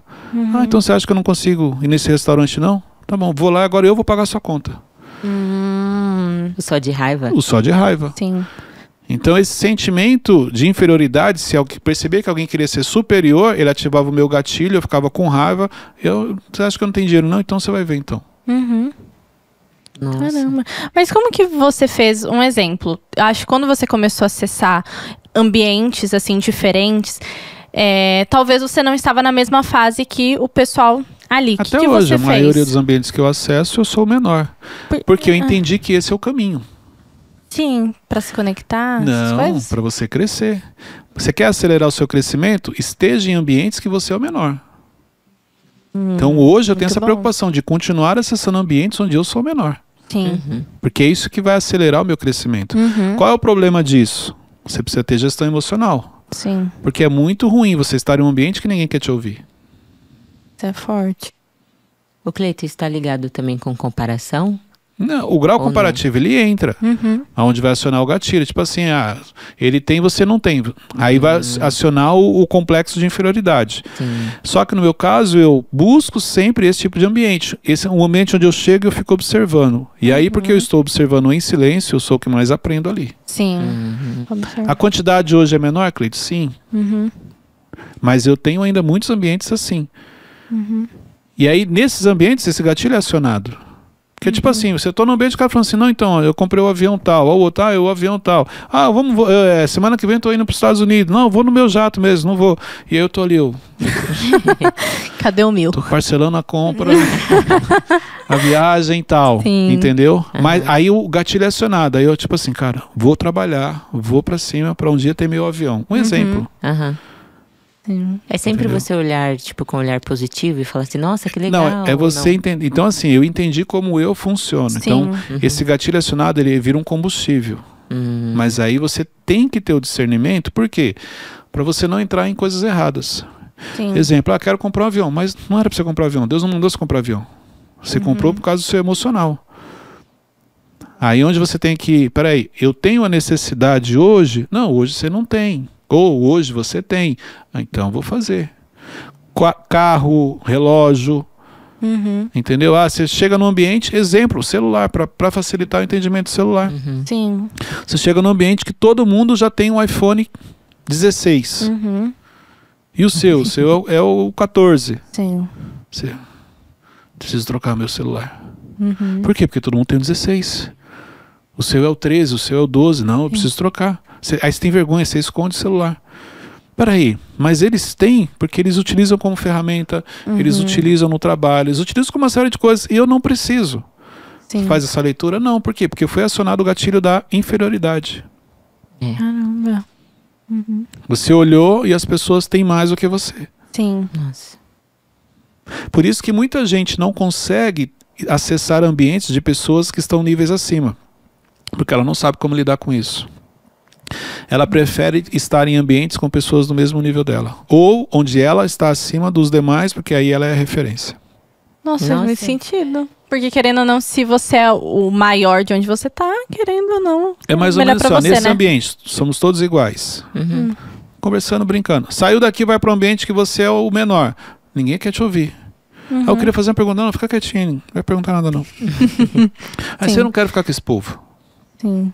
Ah, então você acha que eu não consigo ir nesse restaurante não? Tá bom, vou lá, agora eu vou pagar a sua conta. Só de raiva? O só de raiva. Sim. Então esse sentimento de inferioridade, se eu perceber que alguém queria ser superior, ele ativava o meu gatilho, eu ficava com raiva. Você acha que eu não tenho dinheiro? Não, então você vai ver então. Nossa. Caramba. Mas como que você fez um exemplo? Acho que quando você começou a acessar ambientes assim diferentes, talvez você não estava na mesma fase que o pessoal ali. Até que hoje, você a fez? maioria dos ambientes que eu acesso, eu sou o menor. Porque eu entendi que esse é o caminho. Sim, pra se conectar, essas Não, coisas? para você crescer. Você quer acelerar o seu crescimento? Esteja em ambientes que você é o menor. Então hoje eu tenho muito essa bom. preocupação de continuar acessando ambientes onde eu sou o menor. Sim. Porque é isso que vai acelerar o meu crescimento. Qual é o problema disso? Você precisa ter gestão emocional. Sim. Porque é muito ruim você estar em um ambiente que ninguém quer te ouvir. Isso é forte. O Cleiton está ligado também com comparação? Não, o grau Ou comparativo, ele entra. Onde vai acionar o gatilho. Tipo assim, ele tem, você não tem. Aí vai acionar o complexo de inferioridade. Sim. Só que no meu caso, eu busco sempre esse tipo de ambiente. Esse é um ambiente onde eu chego e eu fico observando. E aí, porque eu estou observando em silêncio, eu sou o que mais aprendo ali. Sim. A quantidade hoje é menor, Cleide? Sim. Mas eu tenho ainda muitos ambientes assim. E aí, nesses ambientes, esse gatilho é acionado. Porque, tipo assim, você tá no ambiente, o cara falando assim, não, então, eu comprei o avião tal, ou o outro, o avião tal. Semana que vem eu tô indo pros Estados Unidos. Não, eu vou no meu jato mesmo, não vou. E aí eu tô ali, Cadê o meu? tô parcelando a compra, a viagem e tal, Sim. entendeu? Mas aí o gatilho é acionado. Aí eu, tipo assim, cara, vou trabalhar, vou pra cima pra um dia ter meu avião. Um exemplo. Aham. Sim. É sempre Entendeu? você olhar, tipo, com um olhar positivo e falar assim, nossa, que legal. Não, é você entender. Então, assim, eu entendi como eu funciono. Sim. Então, esse gatilho acionado, ele vira um combustível. Mas aí você tem que ter o discernimento, por quê? Para você não entrar em coisas erradas. Sim. Exemplo, quero comprar um avião, mas não era para você comprar um avião. Deus não mandou você comprar um avião. Você comprou por causa do seu emocional. Aí onde você tem que, peraí, eu tenho a necessidade hoje? Não, hoje você não tem. Ou hoje você tem. Então vou fazer. Carro, relógio, entendeu? Você chega num ambiente, exemplo, celular, para facilitar o entendimento do celular. Sim. Você chega num ambiente que todo mundo já tem um iPhone 16. E o seu? O seu é o 14. Sim. Você, preciso trocar meu celular. Por quê? Porque todo mundo tem o 16. O seu é o 13, o seu é o 12. Não, eu preciso trocar. Aí você tem vergonha, você esconde o celular. Peraí, mas eles têm, porque eles utilizam como ferramenta, eles utilizam no trabalho, eles utilizam como uma série de coisas, e eu não preciso. Sim. Faz essa leitura? Não, por quê? Porque foi acionado o gatilho da inferioridade. Caramba. Você olhou e as pessoas têm mais do que você. Sim. Nossa. Por isso que muita gente não consegue acessar ambientes de pessoas que estão níveis acima. porque ela não sabe como lidar com isso. Ela prefere estar em ambientes com pessoas do mesmo nível dela, ou onde ela está acima dos demais, porque aí ela é a referência. Nossa, Nossa. faz sentido. Porque querendo ou não, se você é o maior de onde você tá, querendo ou não, É mais ou melhor menos pra assim, ó, você, nesse né? ambiente, somos todos iguais. Uhum. Conversando, brincando. Saiu daqui, vai para um ambiente que você é o menor. Ninguém quer te ouvir. Uhum. Eu queria fazer uma pergunta. Não, fica quietinho. Não vai perguntar nada, não. Aí Sim. você não quer ficar com esse povo. Sim.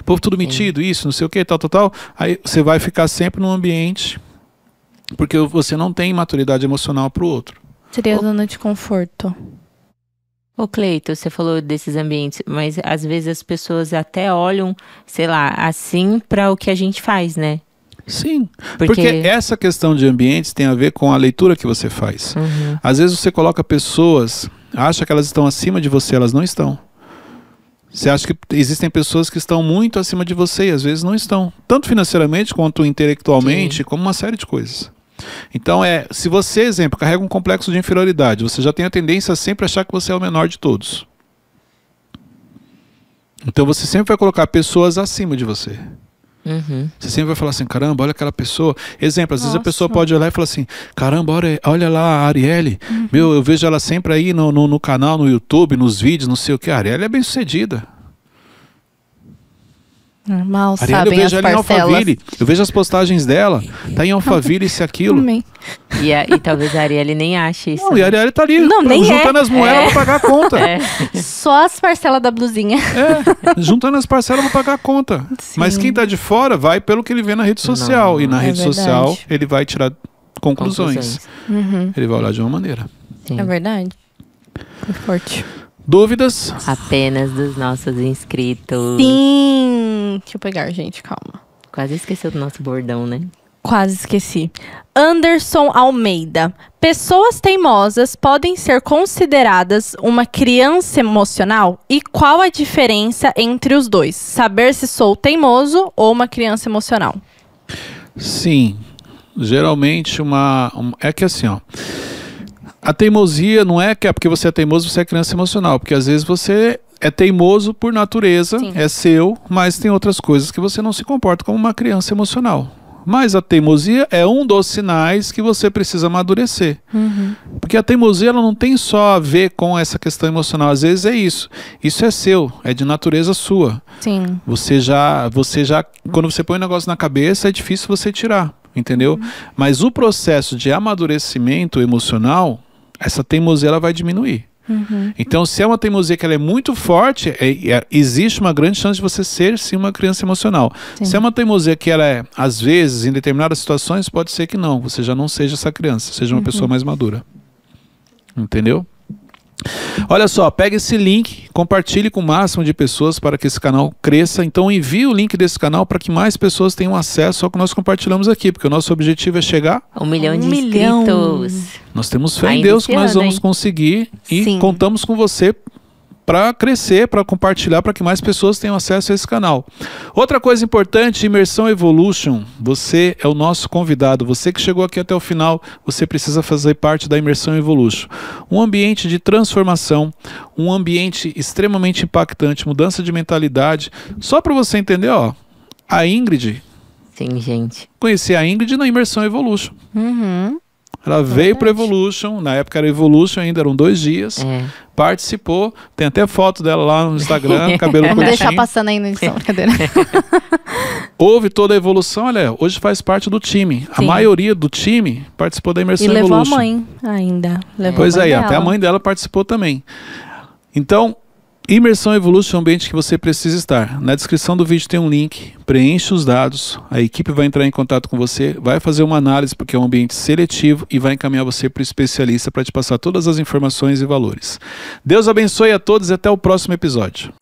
Povo tudo metido, isso, não sei o que, tal, tal, tal. Aí você vai ficar sempre num ambiente porque você não tem maturidade emocional pro outro. Seria zona de conforto. Ô Cleito, você falou desses ambientes, mas às vezes as pessoas até olham, sei lá, assim para o que a gente faz, né? Sim, porque essa questão de ambientes tem a ver com a leitura que você faz. Uhum. Às vezes você coloca pessoas, acha que elas estão acima de você, elas não estão. Você acha que existem pessoas que estão muito acima de você e às vezes não estão. Tanto financeiramente quanto intelectualmente, como uma série de coisas. Então se você, exemplo, carrega um complexo de inferioridade, você já tem a tendência a sempre achar que você é o menor de todos. Então você sempre vai colocar pessoas acima de você. Uhum. Você sempre vai falar assim, caramba, olha aquela pessoa. Exemplo, às vezes a Nossa. pessoa pode olhar e falar assim, caramba, olha lá a Arielle. Meu, eu vejo ela sempre aí no canal, no YouTube, nos vídeos, não sei o que. A Arielle é bem sucedida. Mal A Arielle, eu sabem as vejo ela em parcelas. Alphaville. Eu vejo as postagens dela. Tá em Alphaville, isso e aquilo. Amém. E talvez a Arielle nem ache isso. Não, e a Arielle tá ali, Não, nem juntando é. as moedas pra pagar a conta. É. Só as parcelas da blusinha. Juntando as parcelas pra pagar a conta. Sim. Mas quem tá de fora vai pelo que ele vê na rede social. Não, e na é rede verdade. social ele vai tirar conclusões. Uhum. Ele vai olhar de uma maneira. Sim. É verdade. É forte. Dúvidas? Apenas dos nossos inscritos. Sim. Deixa eu pegar, gente, calma. Quase esqueceu do nosso bordão, né? Quase esqueci. Anderson Almeida. Pessoas teimosas podem ser consideradas uma criança emocional? E qual a diferença entre os dois? Saber se sou teimoso ou uma criança emocional? Sim. Geralmente é que assim, ó. A teimosia não é que é porque você é teimoso, você é criança emocional. Porque às vezes você é teimoso por natureza, Sim. é seu, mas tem outras coisas que você não se comporta como uma criança emocional. Mas a teimosia é um dos sinais que você precisa amadurecer. Uhum. Porque a teimosia ela não tem só a ver com essa questão emocional. Às vezes é isso. Isso é seu, é de natureza sua. Sim. Você já, quando você põe um negócio na cabeça, é difícil você tirar, entendeu? Mas o processo de amadurecimento emocional, essa teimosia ela vai diminuir. Uhum. Então, se é uma teimosia que ela é muito forte, existe uma grande chance de você ser, sim, uma criança emocional. Sim. Se é uma teimosia que ela é, às vezes, em determinadas situações, pode ser que não. Você já não seja essa criança, seja uma pessoa mais madura. Entendeu? Olha só, pega esse link, compartilhe com o máximo de pessoas para que esse canal cresça. Então envie o link desse canal para que mais pessoas tenham acesso ao que nós compartilhamos aqui, porque o nosso objetivo é chegar. 1 milhão de 1 milhão. inscritos. Nós temos fé em Ainda Deus esse que nós ano, vamos hein? conseguir e Sim. contamos com você para crescer, para compartilhar, para que mais pessoas tenham acesso a esse canal. Outra coisa importante, Imersão Evolution, você é o nosso convidado, você que chegou aqui até o final, você precisa fazer parte da Imersão Evolution. Um ambiente de transformação, um ambiente extremamente impactante, mudança de mentalidade. Só para você entender, ó, a Ingrid, Sim, gente. conheci a Ingrid na Imersão Evolution. Uhum. Ela veio para Evolution, na época era Evolution ainda, eram 2 dias. É. Participou, tem até foto dela lá no Instagram, cabelo Vamos deixar curtinho. passando aí na edição, brincadeira. Houve toda a evolução, olha, hoje faz parte do time. A Sim. maioria do time participou da E Imersão levou Evolution. a mãe ainda. Levou Pois a mãe aí, dela. até a mãe dela participou também. Então, Imersão Evolution é um ambiente que você precisa estar. Na descrição do vídeo tem um link, preenche os dados, a equipe vai entrar em contato com você, vai fazer uma análise porque é um ambiente seletivo e vai encaminhar você para o especialista para te passar todas as informações e valores. Deus abençoe a todos e até o próximo episódio.